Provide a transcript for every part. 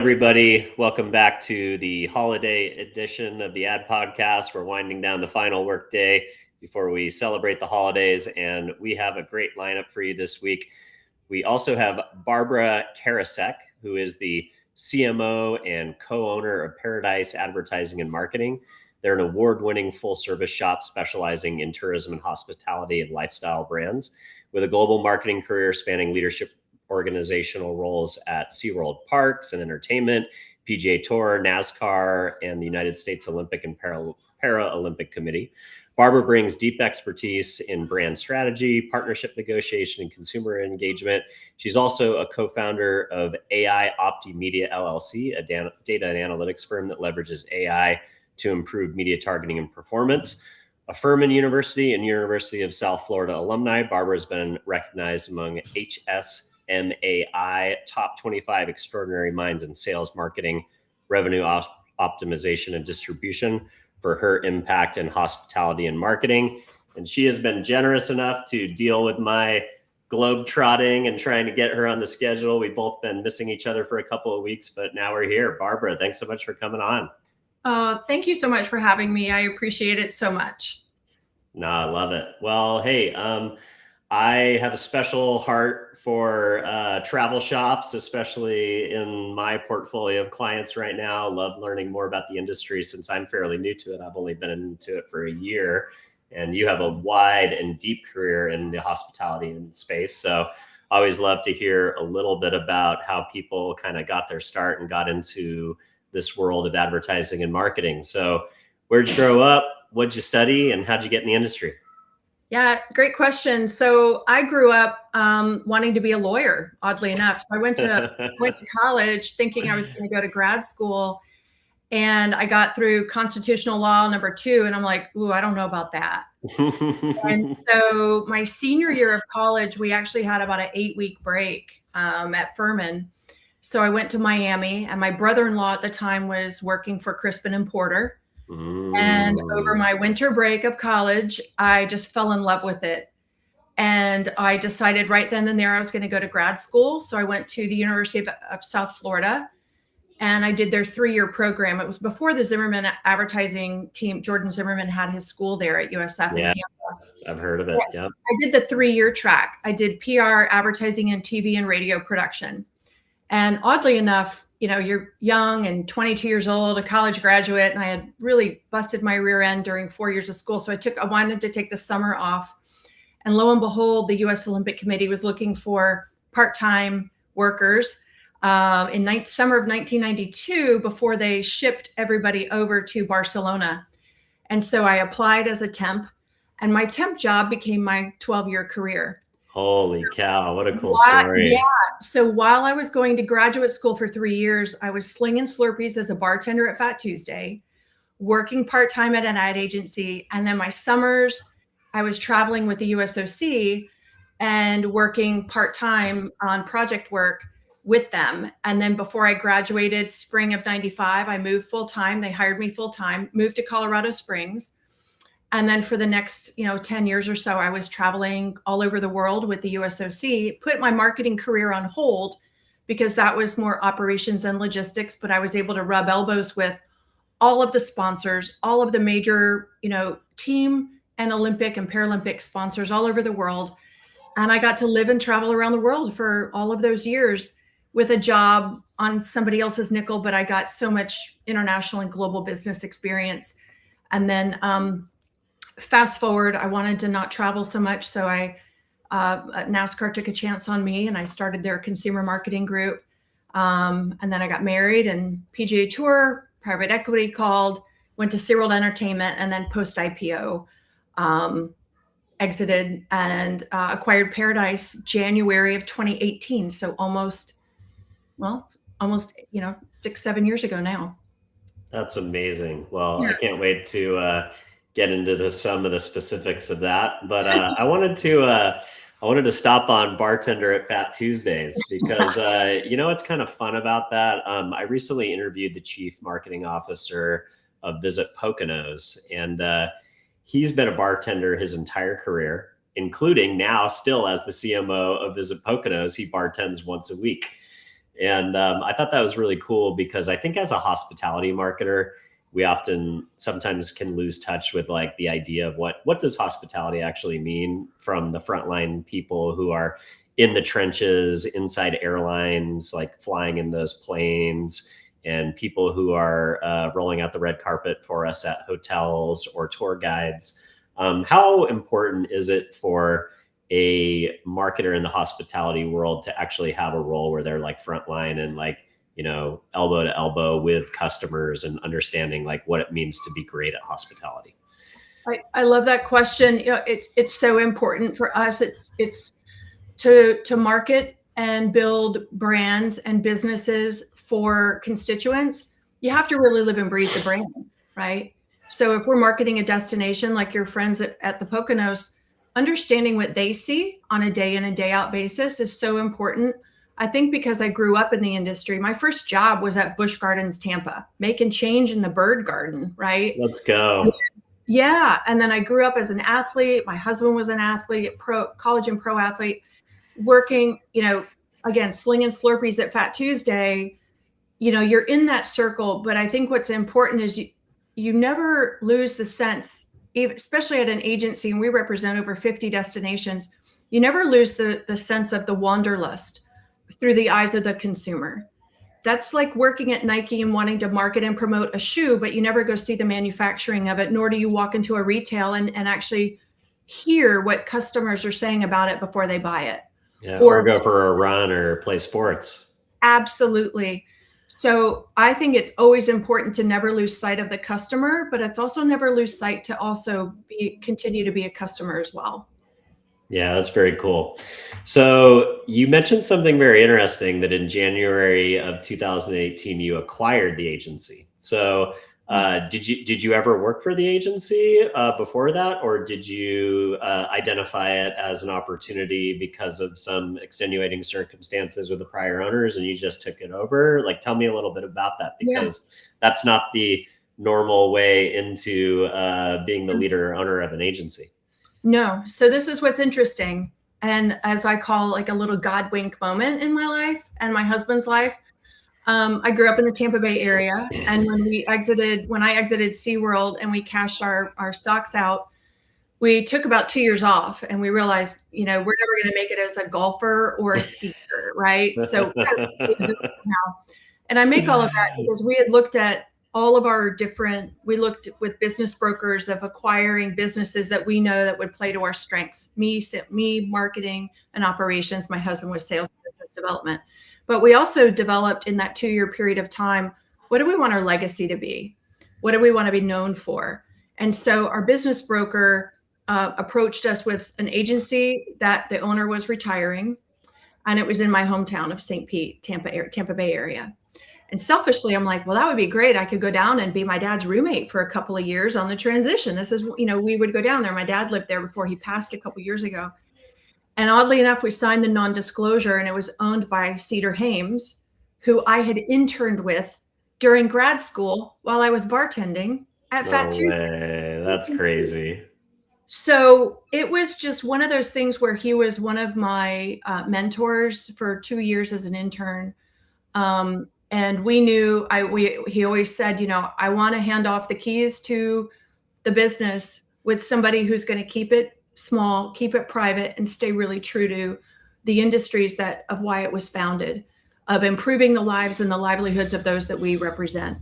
Everybody, welcome back to the holiday edition of the Ad Podcast. We're winding down the final work day before we celebrate the holidays, and we have a great lineup for you this week. We also have Barbara Karasek, who is the CMO and co-owner of Paradise Advertising and Marketing. They're an award-winning full-service shop specializing in tourism and hospitality and lifestyle brands, with a global marketing career spanning leadership organizational roles at SeaWorld Parks and Entertainment, PGA TOUR, NASCAR, and the United States Olympic and Paralympic Committee. Barbara brings deep expertise in brand strategy, partnership negotiation, and consumer engagement. She's also a co-founder of AiOpti Media LLC, a data and analytics firm that leverages AI to improve media targeting and performance. A Furman University and University of South Florida alumni, Barbara has been recognized among HSMAI top 25 extraordinary minds in sales, marketing, revenue optimization, and distribution for her impact in hospitality and marketing. And she has been generous enough to deal with my globe trotting and trying to get her on the schedule. We've both been missing each other for a couple of weeks, but now we're here. Barbara, thanks so much for coming on. Thank you so much for having me. I appreciate it so much. No, I love it. Well, hey, I have a special heart for travel shops, especially in my portfolio of clients right now. Love learning more about the industry since I'm fairly new to it. I've only been into it for a year, and you have a wide and deep career in the hospitality space. So I always love to hear a little bit about how people kind of got their start and got into this world of advertising and marketing. So where'd you grow up? What'd you study? And how'd you get in the industry? Yeah, great question. So I grew up wanting to be a lawyer, oddly enough. So I went to college thinking I was going to go to grad school, and I got through constitutional law number 2, and I'm like, ooh, I don't know about that. And so my senior year of college, we actually had about an 8-week break at Furman. So I went to Miami, and my brother-in-law at the time was working for Crispin & Porter. And over my winter break of college, I just fell in love with it. And I decided right then and there I was going to go to grad school. So I went to the University of South Florida, and I did their 3-year program. It was before the Zimmerman advertising team. Jordan Zimmerman had his school there at USF. Yeah, I've heard of it. Yeah. I did the 3-year track. I did PR, advertising, and TV and radio production. And oddly enough, you know, you're young and 22 years old, a college graduate, and I had really busted my rear end during 4 years of school. So I wanted to take the summer off. And lo and behold, the U.S. Olympic Committee was looking for part-time workers in summer of 1992 before they shipped everybody over to Barcelona. And so I applied as a temp, and my temp job became my 12-year career. Holy cow, what a cool story. Yeah. So while I was going to graduate school for 3 years, I was slinging Slurpees as a bartender at Fat Tuesday, working part-time at an ad agency. And then my summers, I was traveling with the USOC and working part-time on project work with them. And then before I graduated, spring of 95, I moved full-time. They hired me full-time, moved to Colorado Springs. And then for the next, 10 years or so, I was traveling all over the world with the USOC, put my marketing career on hold because that was more operations and logistics, but I was able to rub elbows with all of the sponsors, all of the major, team and Olympic and Paralympic sponsors all over the world. And I got to live and travel around the world for all of those years with a job on somebody else's nickel, but I got so much international and global business experience. And then, fast forward, I wanted to not travel so much. So NASCAR took a chance on me, and I started their consumer marketing group. And then I got married, and PGA Tour, private equity called, went to SeaWorld Entertainment, and then post IPO exited and acquired Paradise January of 2018. So almost 6-7 years ago now. That's amazing. Well, yeah. I can't wait to get into some of the specifics of that, but I wanted to stop on bartender at Fat Tuesdays because what's kind of fun about that. I recently interviewed the chief marketing officer of Visit Poconos, and he's been a bartender his entire career, including now still as the CMO of Visit Poconos. He bartends once a week. And I thought that was really cool because I think as a hospitality marketer, we often sometimes can lose touch with like the idea of what does hospitality actually mean from the frontline people who are in the trenches inside airlines, like flying in those planes, and people who are rolling out the red carpet for us at hotels or tour guides. How important is it for a marketer in the hospitality world to actually have a role where they're like frontline and like, elbow to elbow with customers and understanding like what it means to be great at hospitality? I love that question. It's so important for us. It's to market and build brands and businesses for constituents. You have to really live and breathe the brand, right? So if we're marketing a destination like your friends at the Poconos, understanding what they see on a day in and day out basis is so important. I think because I grew up in the industry, my first job was at Busch Gardens, Tampa, making change in the bird garden, right? Let's go. Yeah. And then I grew up as an athlete. My husband was an athlete, college and pro athlete, working, again, slinging Slurpees at Fat Tuesday. You're in that circle. But I think what's important is you never lose the sense, especially at an agency, and we represent over 50 destinations, you never lose the sense of the wanderlust through the eyes of the consumer. That's like working at Nike and wanting to market and promote a shoe, but you never go see the manufacturing of it, nor do you walk into a retail and actually hear what customers are saying about it before they buy it. Yeah, or go for a run or play sports. Absolutely. So I think it's always important to never lose sight of the customer, but it's also never lose sight to also continue to be a customer as well. Yeah, that's very cool. So you mentioned something very interesting, that in January of 2018, you acquired the agency. So did you ever work for the agency before that, or did you identify it as an opportunity because of some extenuating circumstances with the prior owners and you just took it over? Like, tell me a little bit about that, because that's not the normal way into being the leader or owner of an agency. No. So this is what's interesting. And as I call like a little God wink moment in my life and my husband's life. I grew up in the Tampa Bay area. And when I exited SeaWorld and we cashed our stocks out, we took about 2 years off and we realized, we're never going to make it as a golfer or a skier, right? So and I make all of that because we had looked at all of we looked with business brokers of acquiring businesses that we know that would play to our strengths. Me, marketing and operations. My husband was sales and business development. But we also developed in that 2-year period of time, what do we want our legacy to be? What do we want to be known for? And so our business broker approached us with an agency that the owner was retiring, and it was in my hometown of St. Pete, Tampa Bay area. And selfishly, I'm like, well, that would be great. I could go down and be my dad's roommate for a couple of years on the transition. This is, we would go down there. My dad lived there before he passed a couple of years ago. And oddly enough, we signed the non-disclosure, and it was owned by Cedar Hames, who I had interned with during grad school while I was bartending at Fat Tuesday. That's crazy. So it was just one of those things where he was one of my mentors for 2 years as an intern. And we knew he always said, I want to hand off the keys to the business with somebody who's going to keep it small, keep it private, and stay really true to the industries of why it was founded, of improving the lives and the livelihoods of those that we represent.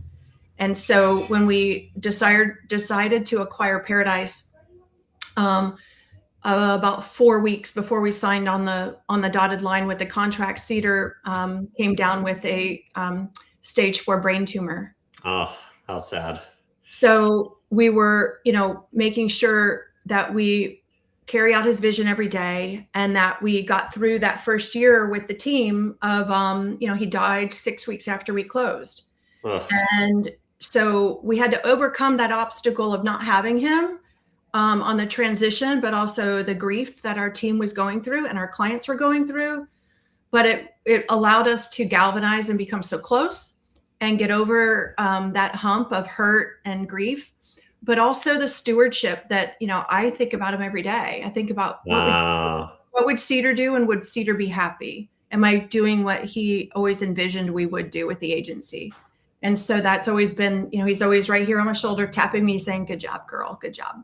And so when we decided to acquire Paradise, about 4 weeks before we signed on the dotted line with the contract, Cedar came down with a stage 4 brain tumor. Oh, how sad. So we were, making sure that we carry out his vision every day, and that we got through that first year with the team of, he died 6 weeks after we closed. Ugh. And so we had to overcome that obstacle of not having him on the transition, but also the grief that our team was going through and our clients were going through. But it allowed us to galvanize and become so close and get over that hump of hurt and grief, but also the stewardship that, I think about him every day. I think about what would Cedar do, and would Cedar be happy? am I doing what he always envisioned we would do with the agency? And so that's always been, he's always right here on my shoulder, tapping me saying, good job, girl, good job.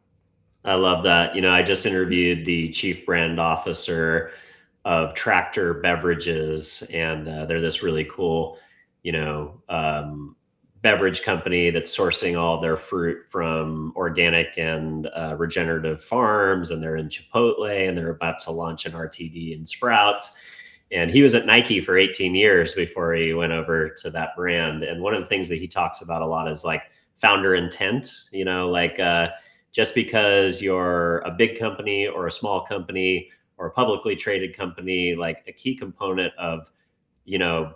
I love that. I just interviewed the chief brand officer of Tractor Beverages, and they're this really cool, beverage company that's sourcing all their fruit from organic and regenerative farms. And they're in Chipotle, and they're about to launch an RTD in Sprouts. And he was at Nike for 18 years before he went over to that brand. And one of the things that he talks about a lot is like founder intent, just because you're a big company or a small company or a publicly traded company, like a key component of,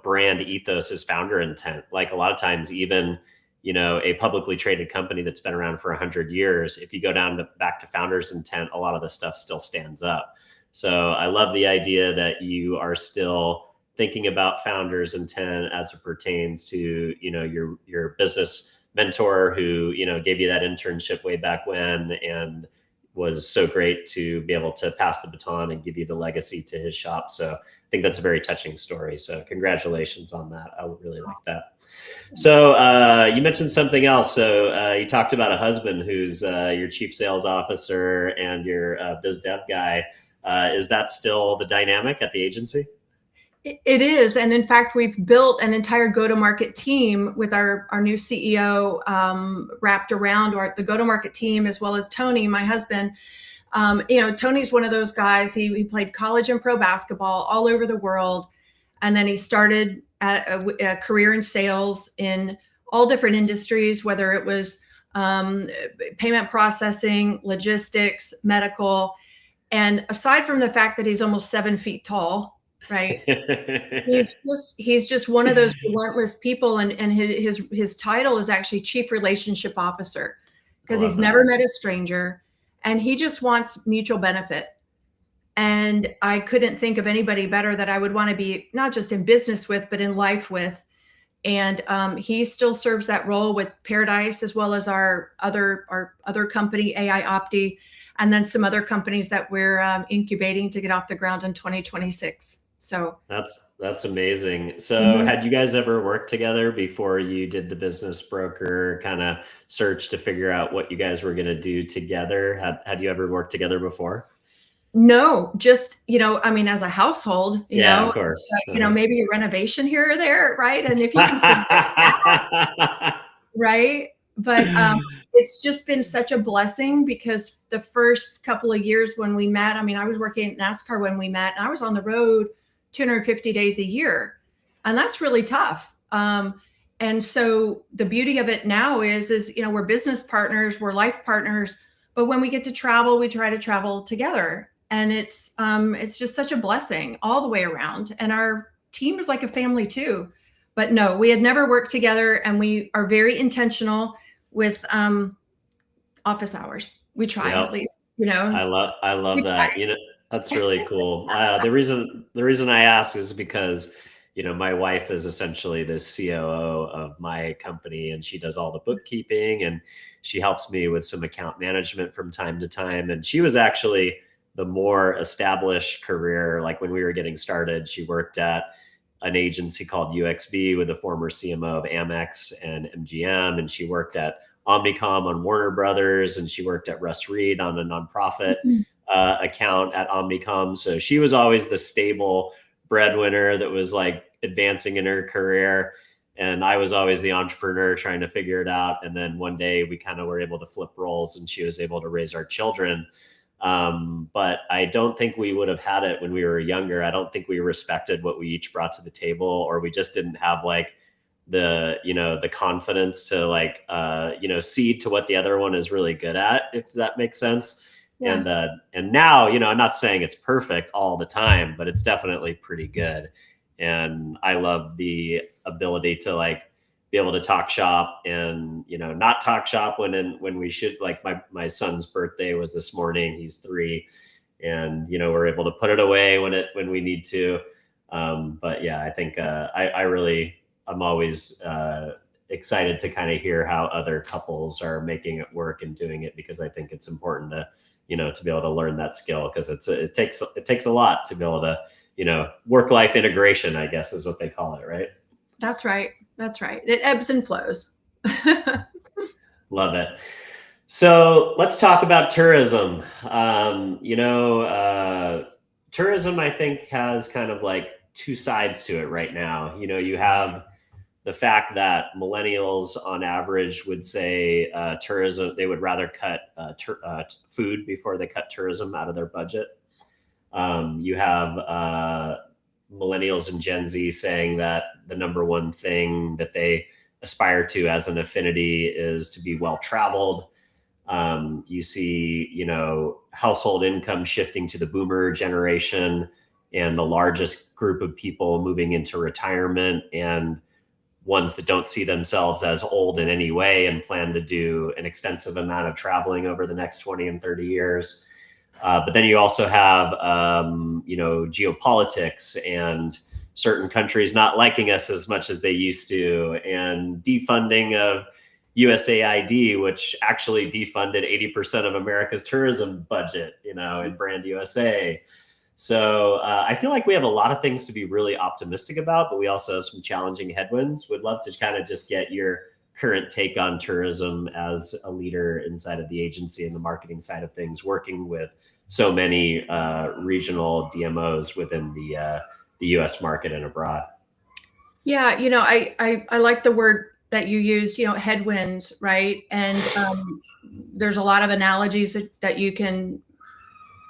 brand ethos is founder intent. Like a lot of times, even, a publicly traded company that's been around for 100 years, if you go back to founder's intent, a lot of the stuff still stands up. So I love the idea that you are still thinking about founder's intent as it pertains to, your business mentor who, gave you that internship way back when and was so great to be able to pass the baton and give you the legacy to his shop. So I think that's a very touching story. So congratulations on that. I would really like that. So you mentioned something else. So you talked about a husband who's your chief sales officer and your biz dev guy. Is that still the dynamic at the agency? It is. And in fact, we've built an entire go-to-market team with our new CEO wrapped around the go-to-market team, as well as Tony, my husband. Tony's one of those guys. He played college and pro basketball all over the world. And then he started a career in sales in all different industries, whether it was payment processing, logistics, medical. And aside from the fact that he's almost 7 feet tall, right? he's just one of those relentless people. And his title is actually Chief Relationship Officer, because he's never met a stranger and he just wants mutual benefit. And I couldn't think of anybody better that I would want to be not just in business with, but in life with. And he still serves that role with Paradise, as well as our other company, AiOpti, and then some other companies that we're incubating to get off the ground in 2026. So that's amazing. So had you guys ever worked together before you did the business broker kind of search to figure out what you guys were going to do together? Had you ever worked together before? No, just, as a household, of course, maybe a renovation here or there. Right. And if you can, right. But it's just been such a blessing, because the first couple of years when we met, I was working at NASCAR when we met, and I was on the road 250 days a year. And that's really tough. And so the beauty of it now is, we're business partners, we're life partners, but when we get to travel, we try to travel together. And it's just such a blessing all the way around. And our team is like a family too. But no, we had never worked together, and we are very intentional with office hours. We try, at least, I love that. That's really cool. The reason I ask is because, my wife is essentially the COO of my company, and she does all the bookkeeping, and she helps me with some account management from time to time. And she was actually the more established career. Like when we were getting started, she worked at an agency called UXB with the former CMO of Amex and MGM. And she worked at Omnicom on Warner Brothers, and she worked at Russ Reed on a nonprofit account at Omnicom. So she was always the stable breadwinner that was like advancing in her career. And I was always the entrepreneur trying to figure it out. And then one day we kind of were able to flip roles, and she was able to raise our children. But I don't think we would have had it when we were younger. I don't think we respected what we each brought to the table, or we just didn't have like the confidence to cede to what the other one is really good at, if that makes sense. Yeah. And now, I'm not saying it's perfect all the time, but it's definitely pretty good. And I love the ability to be able to talk shop and, not talk shop when we should. Like my son's birthday was this morning. He's 3, and, we're able to put it away when we need to. But yeah, I think I'm always excited to kind of hear how other couples are making it work and doing it, because I think it's important to be able to learn that skill, because it takes a lot to be able to, work-life integration, I guess is what they call it, right? That's right. That's right. It ebbs and flows. Love it. So let's talk about tourism. Tourism, I think, has kind of like two sides to it right now. You have the fact that millennials on average would say tourism, they would rather cut food before they cut tourism out of their budget. You have millennials and Gen Z saying that the number one thing that they aspire to as an affinity is to be well-traveled. You see, household income shifting to the boomer generation and the largest group of people moving into retirement, and ones that don't see themselves as old in any way and plan to do an extensive amount of traveling over the next 20 and 30 years. But then you also have, geopolitics and certain countries not liking us as much as they used to, and defunding of USAID, which actually defunded 80% of America's tourism budget, in Brand USA. So I feel like we have a lot of things to be really optimistic about, but we also have some challenging headwinds. Would love to kind of just get your current take on tourism as a leader inside of the agency and the marketing side of things, working with so many regional DMOs within the U.S. market and abroad. Yeah, I like the word that you used, headwinds, right? And there's a lot of analogies that you can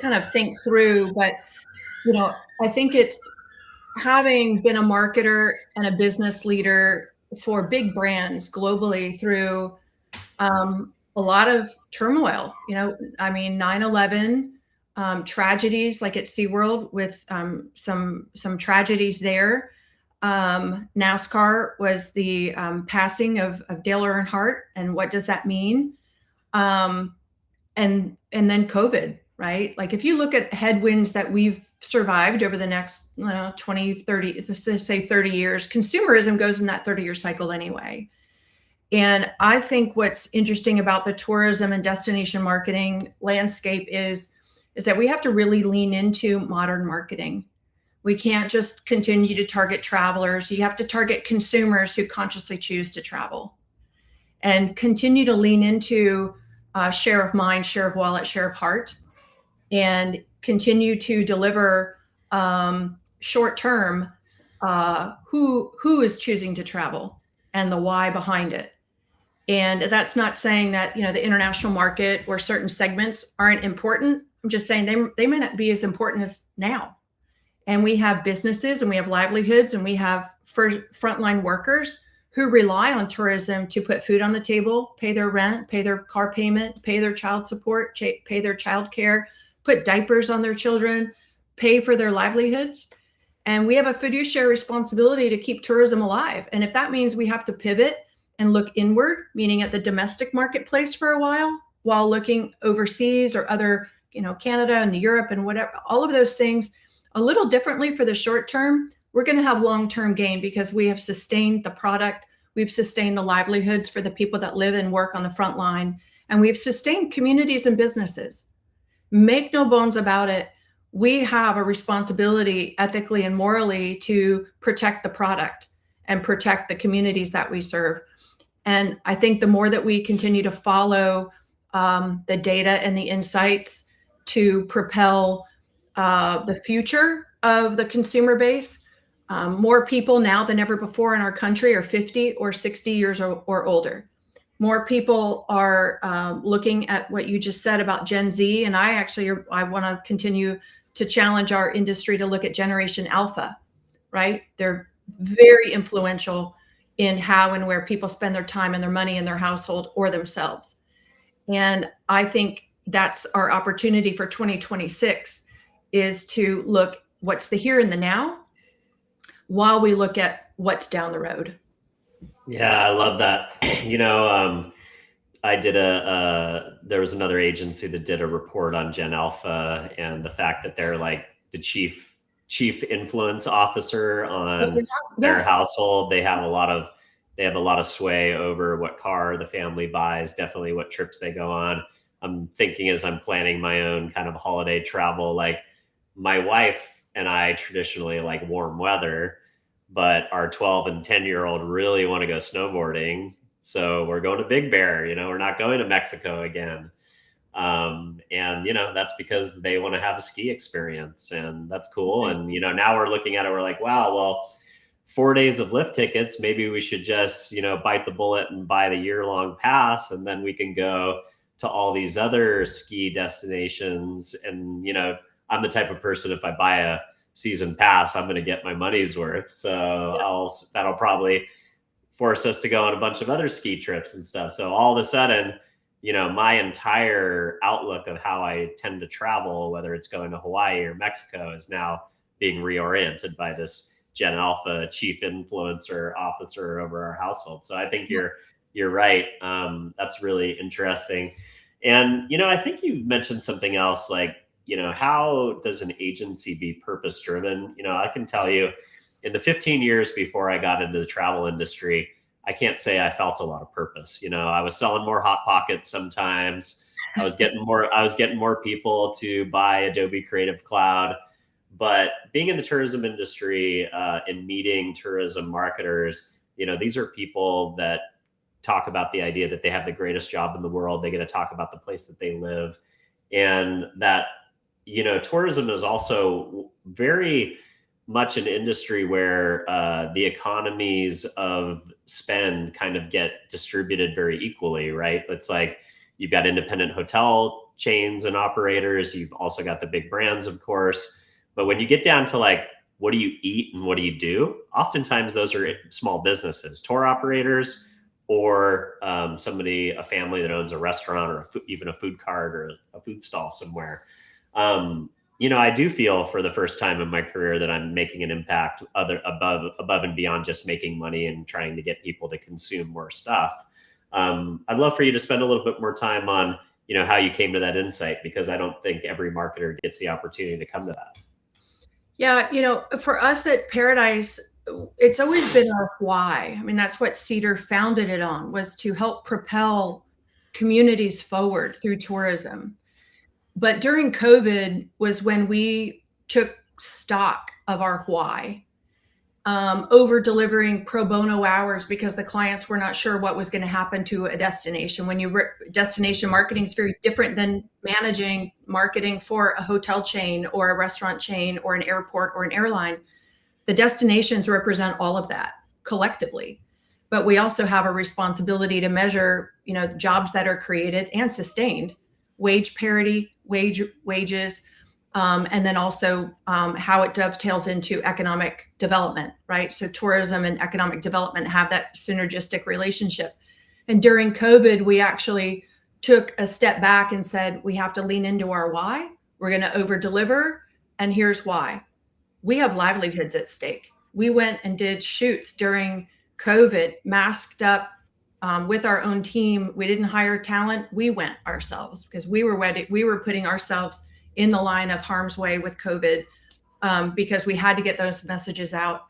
kind of think through, but I think it's having been a marketer and a business leader for big brands globally through a lot of turmoil. 9/11, tragedies like at SeaWorld with some tragedies there. NASCAR was the passing of Dale Earnhardt, and what does that mean? And then COVID, right? Like if you look at headwinds that we've survived over the next 20, 30, let's say 30 years, consumerism goes in that 30-year cycle anyway. And I think what's interesting about the tourism and destination marketing landscape is that we have to really lean into modern marketing. We can't just continue to target travelers. You have to target consumers who consciously choose to travel, and continue to lean into share of mind, share of wallet, share of heart, and continue to deliver short term who is choosing to travel and the why behind it. And that's not saying that the international market or certain segments aren't important. I'm just saying they may not be as important as now. And we have businesses and we have livelihoods and we have frontline workers who rely on tourism to put food on the table, pay their rent, pay their car payment, pay their child support, pay their child care, put diapers on their children, pay for their livelihoods. And we have a fiduciary responsibility to keep tourism alive. And if that means we have to pivot and look inward, meaning at the domestic marketplace for a while looking overseas or other, Canada and Europe and whatever, all of those things a little differently for the short term, we're going to have long-term gain because we have sustained the product. We've sustained the livelihoods for the people that live and work on the front line. And we've sustained communities and businesses. Make no bones about it. We have a responsibility ethically and morally to protect the product and protect the communities that we serve. And I think the more that we continue to follow the data and the insights to propel the future of the consumer base, more people now than ever before in our country are 50 or 60 years or older. More people are looking at what you just said about Gen Z. And I want to continue to challenge our industry to look at Generation Alpha, right? They're very influential in how and where people spend their time and their money in their household or themselves. And I think that's our opportunity for 2026 is to look what's the here and the now while we look at what's down the road. Yeah, I love that. I did there was another agency that did a report on Gen Alpha and the fact that they're like the chief influence officer on their household. They have a lot of sway over what car the family buys, definitely what trips they go on. I'm thinking as I'm planning my own kind of holiday travel, like my wife and I traditionally like warm weather, but our 12 and 10-year-old really want to go snowboarding. So we're going to Big Bear, we're not going to Mexico again. And that's because they want to have a ski experience, and that's cool. And now we're looking at it, we're like, wow, well, 4 days of lift tickets, maybe we should just bite the bullet and buy the year-long pass, and then we can go to all these other ski destinations. And I'm the type of person, if I buy a season pass, I'm going to get my money's worth. So that'll probably force us to go on a bunch of other ski trips and stuff. So all of a sudden, my entire outlook of how I tend to travel, whether it's going to Hawaii or Mexico, is now being reoriented by this Gen Alpha chief influencer officer over our household. So I think you're right. That's really interesting. And, I think you mentioned something else, like, how does an agency be purpose driven? I can tell you, in the 15 years before I got into the travel industry, I can't say I felt a lot of purpose. I was selling more Hot Pockets sometimes. I was getting more people to buy Adobe Creative Cloud. But being in the tourism industry and meeting tourism marketers, these are people that talk about the idea that they have the greatest job in the world. They get to talk about the place that they live, and that, tourism is also very much an industry where the economies of spend kind of get distributed very equally, right? It's like you've got independent hotel chains and operators. You've also got the big brands, of course. But when you get down to like, what do you eat and what do you do? Oftentimes those are small businesses, tour operators, or a family that owns a restaurant, or even a food cart or a food stall somewhere. I do feel for the first time in my career that I'm making an impact above and beyond just making money and trying to get people to consume more stuff. I'd love for you to spend a little bit more time on, how you came to that insight, because I don't think every marketer gets the opportunity to come to that. Yeah, for us at Paradise, it's always been our why. I mean, that's what Cedar founded it on, was to help propel communities forward through tourism. But during COVID was when we took stock of our why, over delivering pro bono hours because the clients were not sure what was going to happen to a destination. Destination marketing is very different than managing marketing for a hotel chain or a restaurant chain or an airport or an airline. The destinations represent all of that collectively, but we also have a responsibility to measure, jobs that are created and sustained, wage parity, wages, and then also how it dovetails into economic development, right? So tourism and economic development have that synergistic relationship. And during COVID, we actually took a step back and said, we have to lean into our why. We're going to over deliver. And here's why. We have livelihoods at stake. We went and did shoots during COVID, masked up with our own team. We didn't hire talent. We went ourselves because we were ready. We were putting ourselves in the line of harm's way with COVID because we had to get those messages out.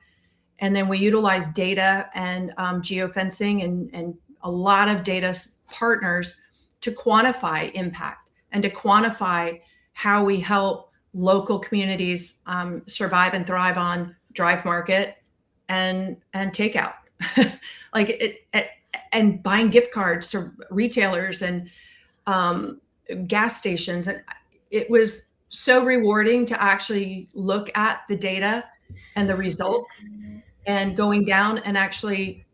And then we utilized data and geofencing and a lot of data partners to quantify impact and to quantify how we help local communities survive and thrive on drive market and takeout, and buying gift cards to retailers and gas stations. And it was so rewarding to actually look at the data and the results, and going down and actually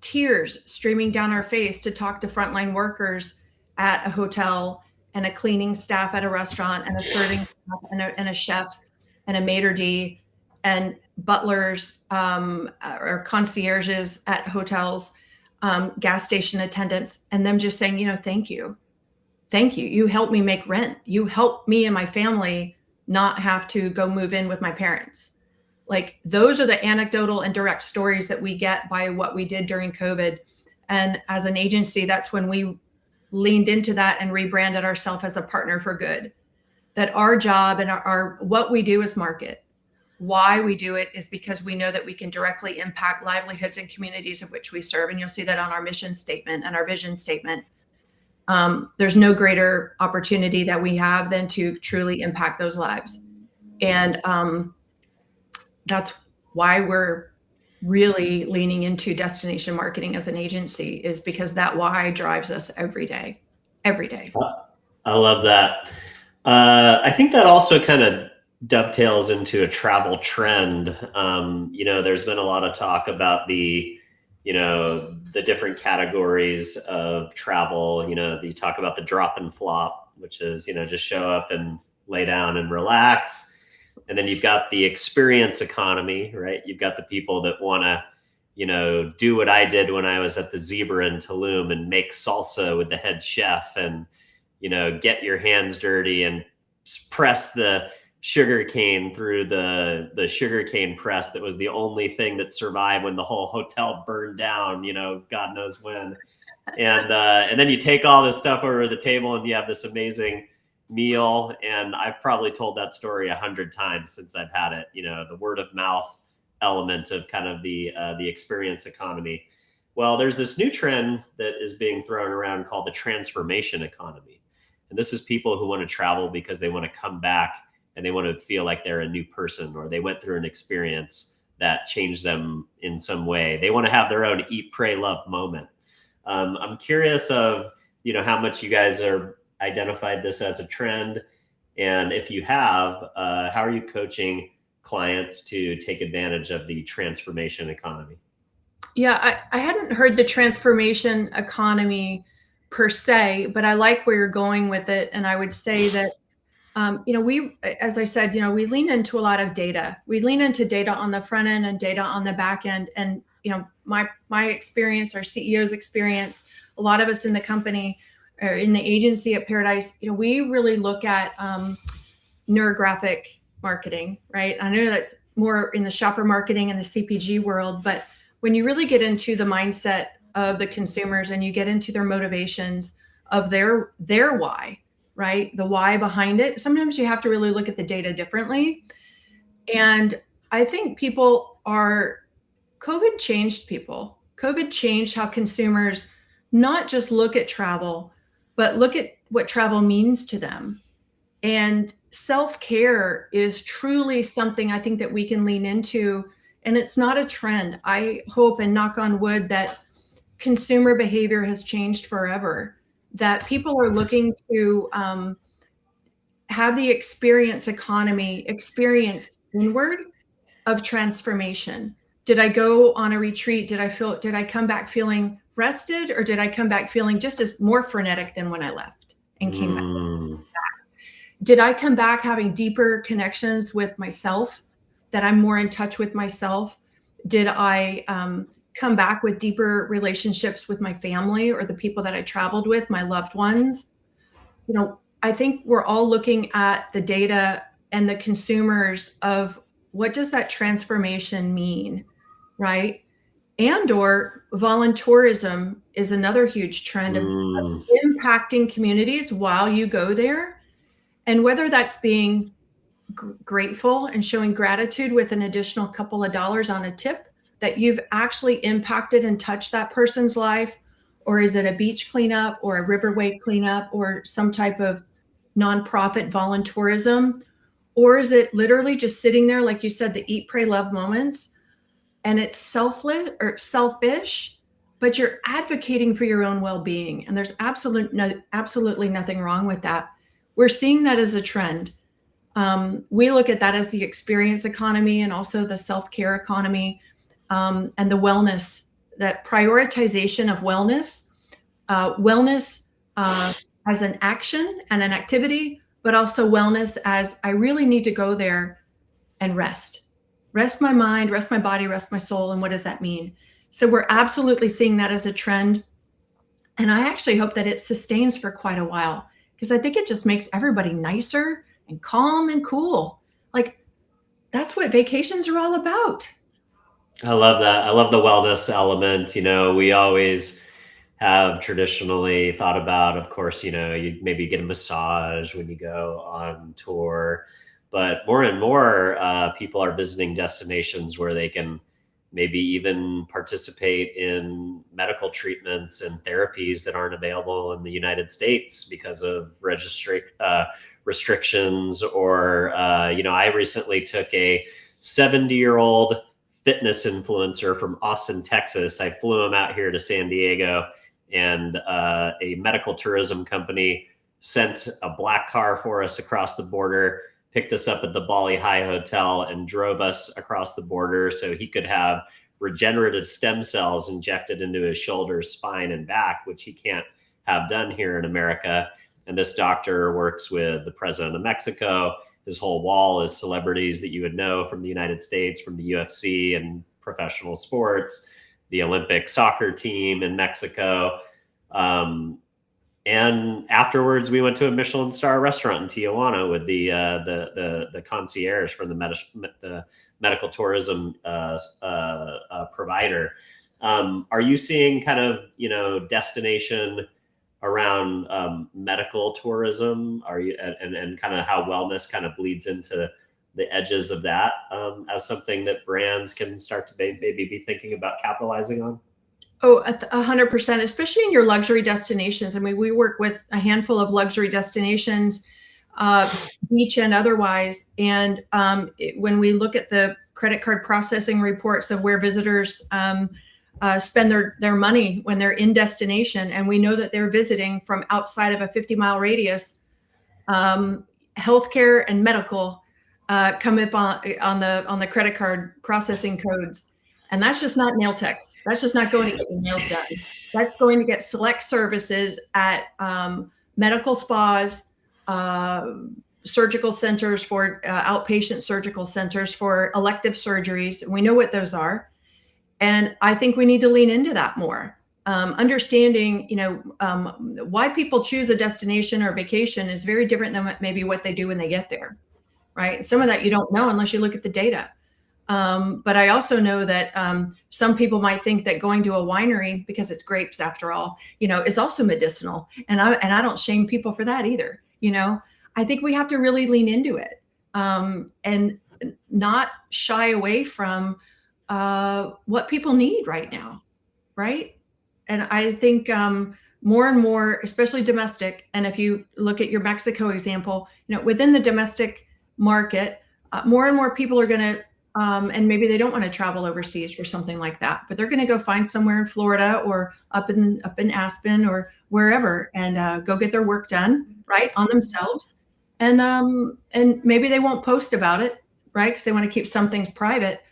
tears streaming down our face to talk to frontline workers at a hotel and a cleaning staff at a restaurant and a serving staff and a chef and a maitre d' and butlers or concierges at hotels, gas station attendants, and them just saying, thank you. Thank you. You helped me make rent. You helped me and my family not have to go move in with my parents. Like, those are the anecdotal and direct stories that we get by what we did during COVID. And as an agency, that's when we leaned into that and rebranded ourselves as a partner for good. That our job and our what we do is market. Why we do it is because we know that we can directly impact livelihoods and communities in which we serve. And you'll see that on our mission statement and our vision statement. There's no greater opportunity that we have than to truly impact those lives. And that's why we're really leaning into destination marketing as an agency, is because that why drives us every day, every day. I love that. I think that also kind of dovetails into a travel trend. There's been a lot of talk about the different categories of travel. You talk about the drop and flop, which is, just show up and lay down and relax. And then you've got the experience economy, right? You've got the people that want to, do what I did when I was at the Zebra in Tulum and make salsa with the head chef and, get your hands dirty and press the sugar cane through the sugar cane press that was the only thing that survived when the whole hotel burned down, God knows when. And then you take all this stuff over the table and you have this amazing meal. And I've probably told that story 100 times since I've had it. The word of mouth element of kind of the experience economy. Well, there's this new trend that is being thrown around called the transformation economy. And this is people who want to travel because they want to come back and they want to feel like they're a new person, or they went through an experience that changed them in some way. They want to have their own eat, pray, love moment. I'm curious of, how much you guys are identified this as a trend. And if you have, how are you coaching clients to take advantage of the transformation economy? Yeah, I hadn't heard the transformation economy per se, but I like where you're going with it. And I would say that, as I said, we lean into a lot of data. We lean into data on the front end and data on the back end. And, my experience, our CEO's experience, a lot of us in the company or in the agency at Paradise, we really look at neurographic marketing, right? I know that's more in the shopper marketing and the CPG world, but when you really get into the mindset of the consumers and you get into their motivations of their why, right? The why behind it. Sometimes you have to really look at the data differently. And I think COVID changed people. COVID changed how consumers not just look at travel, but look at what travel means to them. And self-care is truly something I think that we can lean into. And it's not a trend. I hope and knock on wood that consumer behavior has changed forever, that people are looking to have the experience economy, experience inward of transformation. Did I go on a retreat? Did I come back feeling rested, or did I come back feeling just as more frenetic than when I left and came back? Did I come back having deeper connections with myself, that I'm more in touch with myself? Did I come back with deeper relationships with my family or the people that I traveled with, my loved ones? I think we're all looking at the data and the consumers of what does that transformation mean, right? And or volunteerism is another huge trend of impacting communities while you go there. And whether that's being grateful and showing gratitude with an additional couple of dollars on a tip that you've actually impacted and touched that person's life, or is it a beach cleanup or a riverway cleanup or some type of nonprofit volunteerism? Or is it literally just sitting there, like you said, the eat, pray, love moments, and it's selfless or selfish, but you're advocating for your own well-being. And there's absolutely nothing wrong with that. We're seeing that as a trend. We look at that as the experience economy and also the self-care economy, and the wellness, that prioritization of wellness, as an action and an activity, but also wellness as I really need to go there and rest my mind, rest my body, rest my soul. And what does that mean? So we're absolutely seeing that as a trend. And I actually hope that it sustains for quite a while, because I think it just makes everybody nicer and calm and cool. Like, that's what vacations are all about. I love that. I love the wellness element. We always have traditionally thought about, of course, you maybe get a massage when you go on tour, but more and more people are visiting destinations where they can maybe even participate in medical treatments and therapies that aren't available in the United States because of restrictions. Or, I recently took a 70-year-old fitness influencer from Austin, Texas. I flew him out here to San Diego, and a medical tourism company sent a black car for us across the border, picked us up at the Bali High Hotel, and drove us across the border so he could have regenerative stem cells injected into his shoulders, spine, and back, which he can't have done here in America. And this doctor works with the president of Mexico. His whole wall is celebrities that you would know from the United States, from the UFC and professional sports, the Olympic soccer team in Mexico. And afterwards, we went to a Michelin star restaurant in Tijuana with the concierge from the medical tourism provider. Are you seeing kind of destination around medical tourism? Are you and kind of how wellness kind of bleeds into the edges of that as something that brands can start to maybe be thinking about capitalizing on? Oh, 100%, especially in your luxury destinations. I mean, we work with a handful of luxury destinations, beach and otherwise. And when we look at the credit card processing reports of where visitors spend their money when they're in destination, and we know that they're visiting from outside of a 50-mile radius, healthcare and medical come up on the credit card processing codes. And that's just not nail techs. That's just not going to get your nails done. That's going to get select services at medical spas, surgical centers for outpatient surgical centers for elective surgeries. We know what those are. And I think we need to lean into that more. Understanding, why people choose a destination or vacation is very different than maybe what they do when they get there, right? Some of that you don't know unless you look at the data. But I also know that some people might think that going to a winery, because it's grapes after all, is also medicinal. And I don't shame people for that either. I think we have to really lean into it and not shy away from what people need right now, right? And I think more and more, especially domestic, and if you look at your Mexico example, within the domestic market, more and more people are going to and maybe they don't want to travel overseas for something like that, but they're going to go find somewhere in Florida or up in Aspen or wherever and go get their work done, right, on themselves. And maybe they won't post about it, right, because they want to keep some things private.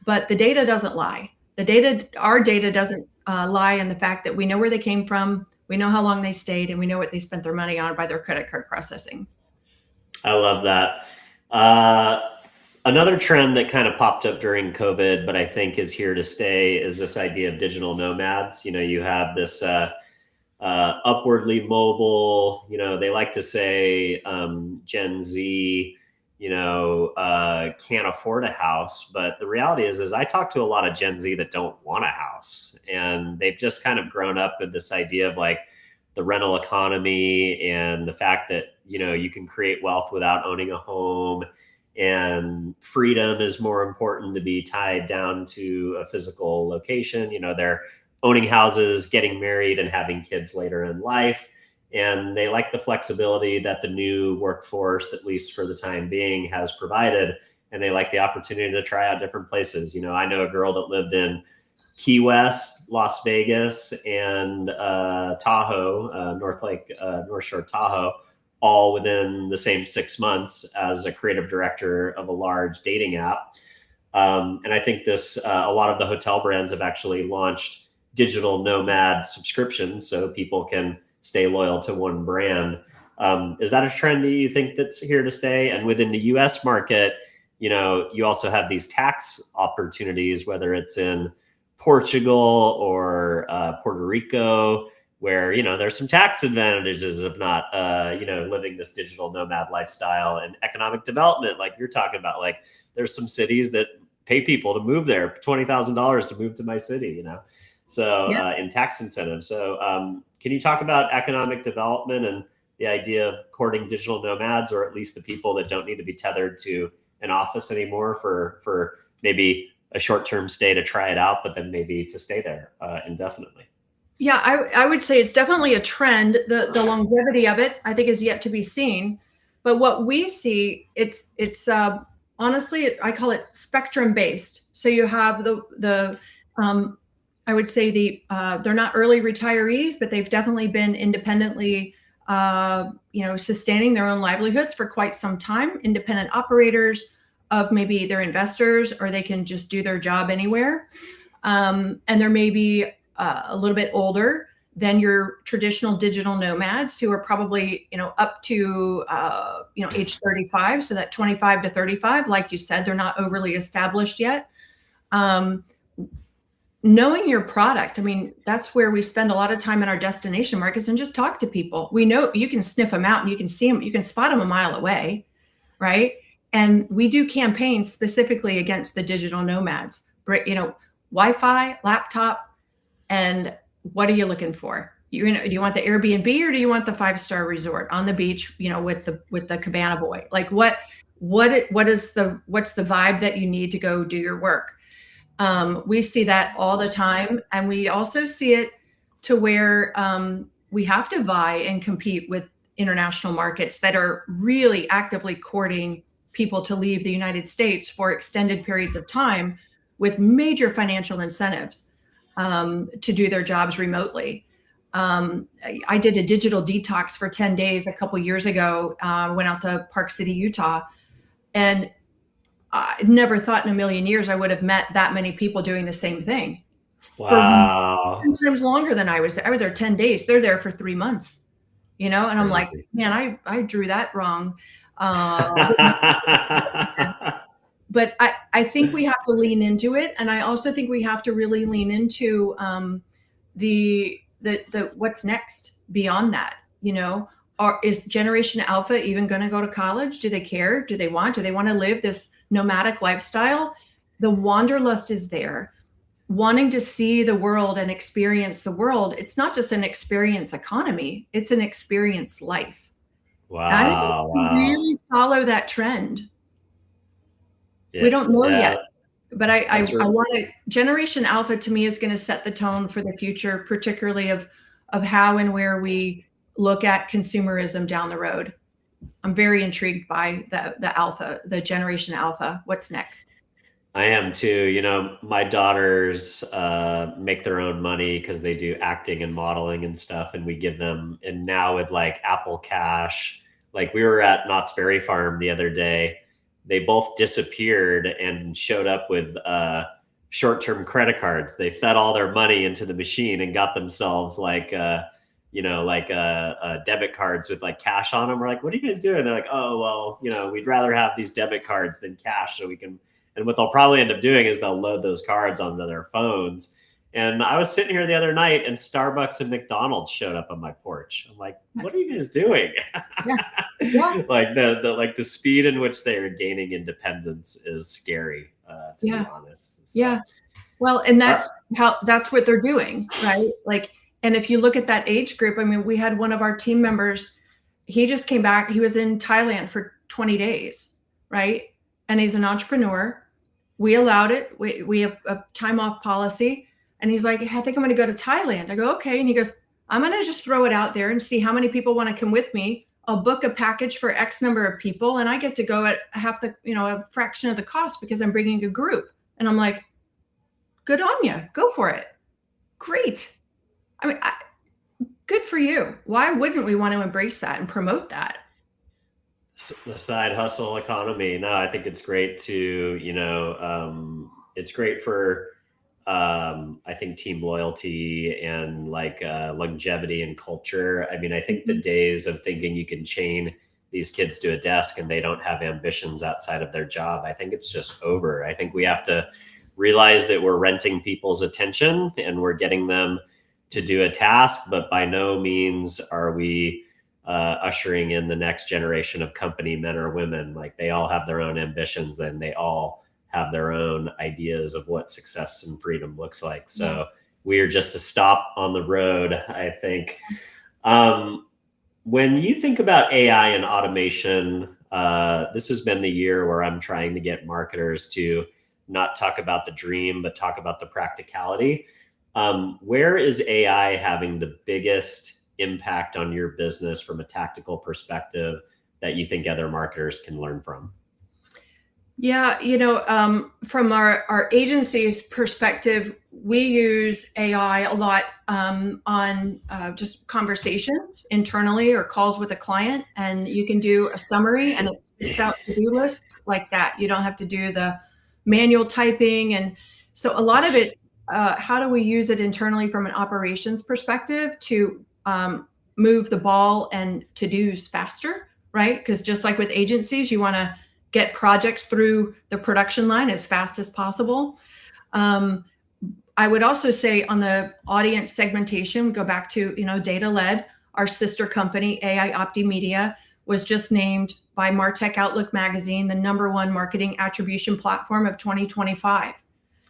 But the data doesn't lie. Our data doesn't lie in the fact that we know where they came from, we know how long they stayed, and we know what they spent their money on by their credit card processing. I love that. Another trend that kind of popped up during COVID, but I think is here to stay, is this idea of digital nomads. You have this upwardly mobile, they like to say Gen Z, can't afford a house. But the reality is I talk to a lot of Gen Z that don't want a house. And they've just kind of grown up with this idea of like the rental economy and the fact that, you can create wealth without owning a home. And freedom is more important to be tied down to a physical location. They're owning houses, getting married, and having kids later in life. And they like the flexibility that the new workforce, at least for the time being, has provided. And they like the opportunity to try out different places. I know a girl that lived in Key West, Las Vegas, and Tahoe, North Shore Tahoe, all within the same 6 months as a creative director of a large dating app. And I think a lot of the hotel brands have actually launched digital nomad subscriptions so people can stay loyal to one brand. Is that a trend that you think that's here to stay? And within the US market, you also have these tax opportunities, whether it's in Portugal or Puerto Rico, where, there's some tax advantages of not, living this digital nomad lifestyle, and economic development. Like you're talking about, like there's some cities that pay people to move there, $20,000 to move to my city, so Yes. In tax incentives. So can you talk about economic development and the idea of courting digital nomads, or at least the people that don't need to be tethered to an office anymore for maybe a short-term stay to try it out, but then maybe to stay there indefinitely? Yeah, I would say it's definitely a trend. The longevity of it, I think, is yet to be seen. But what we see, it's honestly, I call it spectrum based. So you have I would say they're not early retirees, but they've definitely been independently, sustaining their own livelihoods for quite some time. Independent operators of maybe their investors, or they can just do their job anywhere. And they're maybe a little bit older than your traditional digital nomads who are probably, up to, age 35. So that 25 to 35, like you said, they're not overly established yet. Knowing your product, I mean, that's where we spend a lot of time in our destination markets and just talk to people. We know you can sniff them out and you can see them, you can spot them a mile away, right? And we do campaigns specifically against the digital nomads, Wi-Fi, laptop, and what are you looking for? Do you want the Airbnb or do you want the 5-star resort on the beach, with the cabana boy? Like what's the vibe that you need to go do your work? We see that all the time. And we also see it to where we have to vie and compete with international markets that are really actively courting people to leave the United States for extended periods of time with major financial incentives to do their jobs remotely. I did a digital detox for 10 days a couple years ago, went out to Park City, Utah, and I never thought in a million years I would have met that many people doing the same thing. Wow. For 10 times longer than I was there. I was there 10 days. They're there for 3 months, and I'm like, Crazy. man, I drew that wrong. But I think we have to lean into it. And I also think we have to really lean into the what's next beyond that, is Generation Alpha even going to go to college? Do they care? Do they want to live this nomadic lifestyle? The wanderlust is there. Wanting to see the world and experience the world. It's not just an experience economy. It's an experience life. Wow. And I think we really follow that trend. Yeah, we don't know yet. But I want to, Generation Alpha to me is going to set the tone for the future, particularly of how and where we look at consumerism down the road. I'm very intrigued by the Generation Alpha. What's next? I am too. My daughters make their own money because they do acting and modeling and stuff, and we give them. And now with like Apple Cash, like we were at Knott's Berry Farm the other day. They both disappeared and showed up with short-term credit cards. They fed all their money into the machine and got themselves like debit cards with like cash on them. We're like, what are you guys doing? They're like, oh, well, we'd rather have these debit cards than cash so we can. And what they'll probably end up doing is they'll load those cards onto their phones. And I was sitting here the other night and Starbucks and McDonald's showed up on my porch. I'm like, what are you guys doing? Yeah. Like the speed in which they are gaining independence is scary, to be honest. So. Yeah. Well, and that's what they're doing, right? Like, and if you look at that age group, I mean, we had one of our team members, he just came back. He was in Thailand for 20 days, right? And he's an entrepreneur. We allowed it. We have a time off policy. And he's like, I think I'm going to go to Thailand. I go, okay. And he goes, I'm going to just throw it out there and see how many people want to come with me. I'll book a package for X number of people. And I get to go at half a fraction of the cost because I'm bringing a group. And I'm like, good on you. Go for it. Great. I mean, good for you. Why wouldn't we want to embrace that and promote that? The side hustle economy. No, I think it's great to, it's great for, I think team loyalty and like longevity and culture. I mean, I think the days of thinking you can chain these kids to a desk and they don't have ambitions outside of their job, I think it's just over. I think we have to realize that we're renting people's attention and we're getting them to do a task, but by no means are we ushering in the next generation of company men or women. Like they all have their own ambitions and they all have their own ideas of what success and freedom looks like. So we are just a stop on the road, I think. When you think about AI and automation, this has been the year where I'm trying to get marketers to not talk about the dream, but talk about the practicality. Where is AI having the biggest impact on your business from a tactical perspective that you think other marketers can learn from? Yeah, from our agency's perspective, we use AI a lot on just conversations internally or calls with a client, and you can do a summary and it spits out to-do lists like that. You don't have to do the manual typing, and so a lot of it's how do we use it internally from an operations perspective to move the ball and to-dos faster, right? Because just like with agencies, you want to get projects through the production line as fast as possible. Um, I would also say on the audience segmentation, go back to, data led. Our sister company, AiOpti Media, was just named by Martech Outlook magazine the #1 marketing attribution platform of 2025. And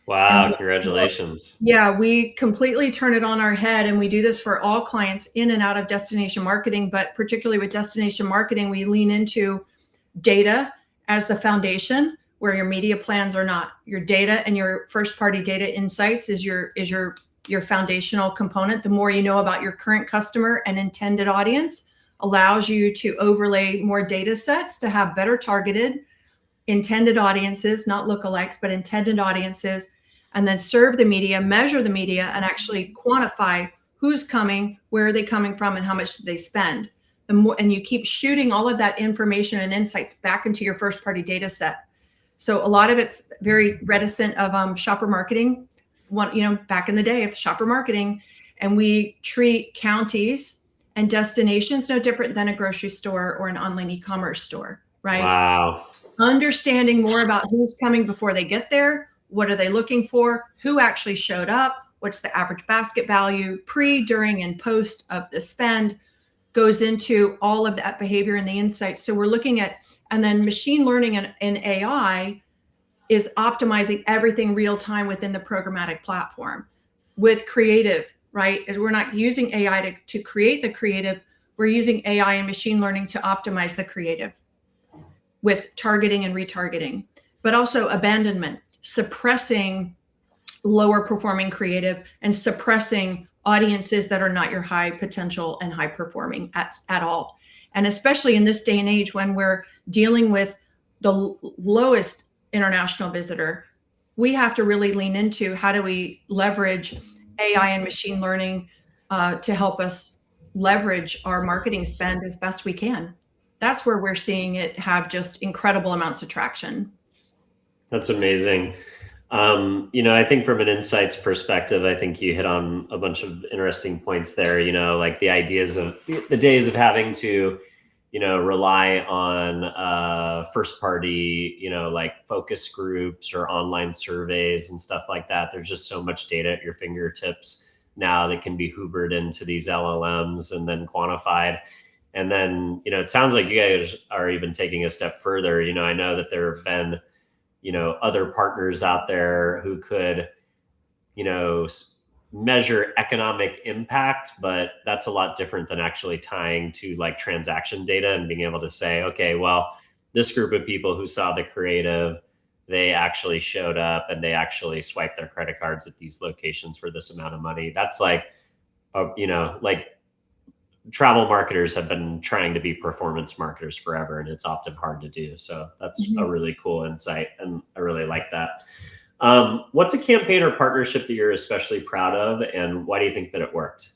Wow, congratulations. yeah, we completely turn it on our head, and we do this for all clients in and out of destination marketing, but particularly with destination marketing, we lean into data as the foundation where your media plans are not. Your data and your first party data insights is your foundational component. The more you know about your current customer and intended audience allows you to overlay more data sets to have better targeted intended audiences, not lookalikes, but intended audiences, and then serve the media, measure the media, and actually quantify who's coming, where are they coming from, and how much did they spend. The more, and you keep shooting all of that information and insights back into your first party data set. So a lot of it's very reticent of shopper marketing. Back in the day of shopper marketing, and we treat counties and destinations no different than a grocery store or an online e-commerce store, right? Wow. Understanding more about who's coming before they get there, what are they looking for, who actually showed up, what's the average basket value, pre, during, and post of the spend, goes into all of that behavior and the insights. So we're looking at, and then machine learning and AI is optimizing everything real time within the programmatic platform with creative, right? And we're not using AI to create the creative, we're using AI and machine learning to optimize the creative with targeting and retargeting, but also abandonment, suppressing lower performing creative and suppressing audiences that are not your high potential and high performing at all. And especially in this day and age when we're dealing with the lowest international visitor, we have to really lean into how do we leverage AI and machine learning to help us leverage our marketing spend as best we can. That's where we're seeing it have just incredible amounts of traction. That's amazing. I think from an insights perspective, I think you hit on a bunch of interesting points there, like the ideas of the days of having to, rely on first party, like focus groups or online surveys and stuff like that. There's just so much data at your fingertips now that can be hoovered into these LLMs and then quantified. And then, it sounds like you guys are even taking a step further. I know that there have been, other partners out there who could, measure economic impact, but that's a lot different than actually tying to like transaction data and being able to say, okay, well, this group of people who saw the creative, they actually showed up and they actually swiped their credit cards at these locations for this amount of money. That's like, like travel marketers have been trying to be performance marketers forever, and it's often hard to do. So that's a really cool insight, and I really like that. What's a campaign or partnership that you're especially proud of, and why do you think that it worked?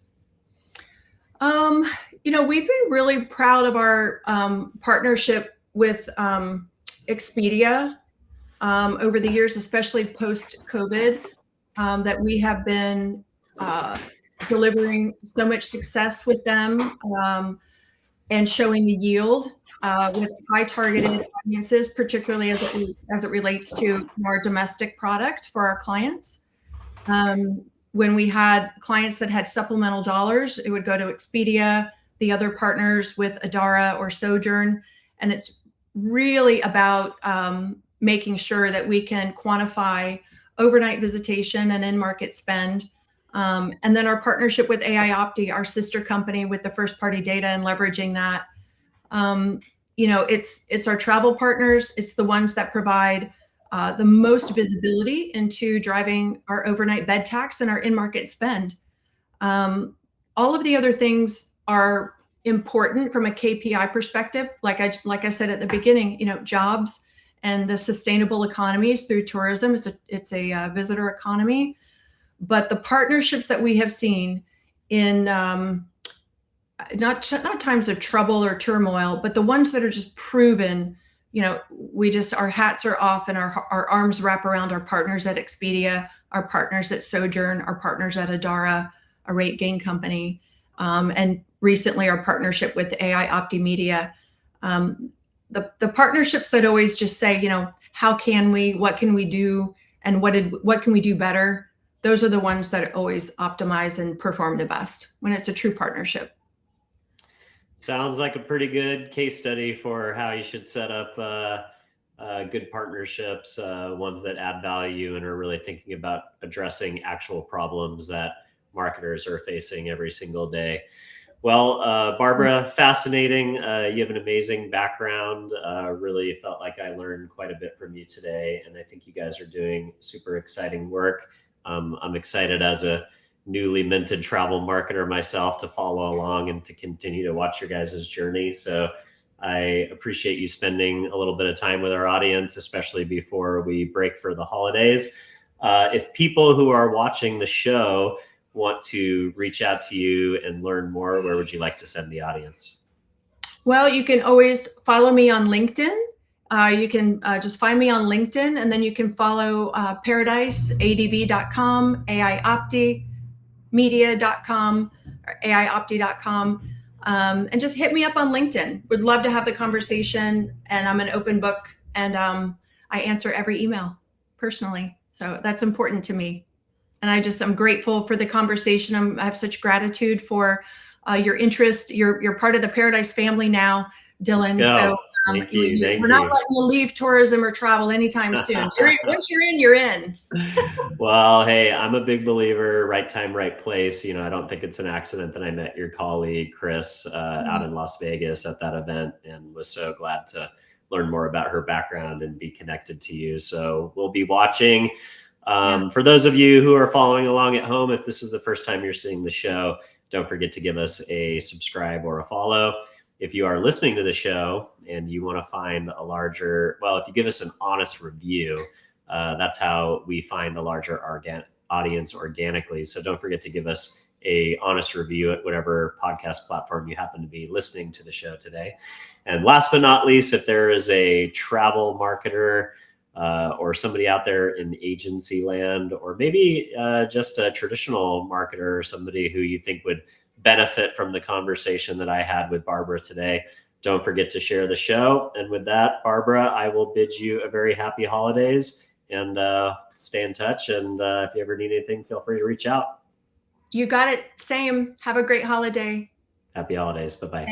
We've been really proud of our partnership with Expedia over the years, especially post-COVID, that we have been delivering so much success with them and showing the yield with high targeted audiences, particularly as it relates to our domestic product for our clients. When we had clients that had supplemental dollars, it would go to Expedia, the other partners with Adara or Sojourn. And it's really about making sure that we can quantify overnight visitation and in-market spend. And then our partnership with AiOpti, our sister company with the first party data and leveraging that. It's our travel partners. It's the ones that provide the most visibility into driving our overnight bed tax and our in-market spend. All of the other things are important from a KPI perspective. Like I said at the beginning, jobs and the sustainable economies through tourism. It's a visitor economy. But the partnerships that we have seen in not times of trouble or turmoil, but the ones that are just proven, our hats are off and our arms wrap around our partners at Expedia, our partners at Sojourn, our partners at Adara, a rate gain company, and recently our partnership with AiOpti Media. The partnerships that always just say, how can we, what can we do, and what can we do better? Those are the ones that always optimize and perform the best when it's a true partnership. Sounds like a pretty good case study for how you should set up good partnerships, ones that add value and are really thinking about addressing actual problems that marketers are facing every single day. Well, Barbara, fascinating. You have an amazing background. Really felt like I learned quite a bit from you today, and I think you guys are doing super exciting work. I'm excited as a newly minted travel marketer myself to follow along and to continue to watch your guys' journey. So I appreciate you spending a little bit of time with our audience, especially before we break for the holidays. If people who are watching the show want to reach out to you and learn more, where would you like to send the audience? Well, you can always follow me on LinkedIn. You can just find me on LinkedIn, and then you can follow paradiseadv.com, AiOptiMedia.com, or AiOpti.com, and just hit me up on LinkedIn. Would love to have the conversation, and I'm an open book, and I answer every email personally. So that's important to me. And I'm grateful for the conversation. I have such gratitude for your interest. You're part of the Paradise family now, Dylan. So Thank you. We're not letting you leave tourism or travel anytime soon. Once you're in, you're in. Well, hey, I'm a big believer, right time, right place. I don't think it's an accident that I met your colleague, Chris, out in Las Vegas at that event, and was so glad to learn more about her background and be connected to you. So we'll be watching. For those of you who are following along at home, if this is the first time you're seeing the show, don't forget to give us a subscribe or a follow. If you are listening to the show and you want to find if you give us an honest review, that's how we find a larger audience organically. So don't forget to give us a honest review at whatever podcast platform you happen to be listening to the show today. And last but not least, if there is a travel marketer or somebody out there in agency land, or maybe just a traditional marketer, or somebody who you think would benefit from the conversation that I had with Barbara today, don't forget to share the show. And with that, Barbara, I will bid you a very happy holidays, and stay in touch. And if you ever need anything, feel free to reach out. You got it. Same. Have a great holiday. Happy holidays. Bye-bye.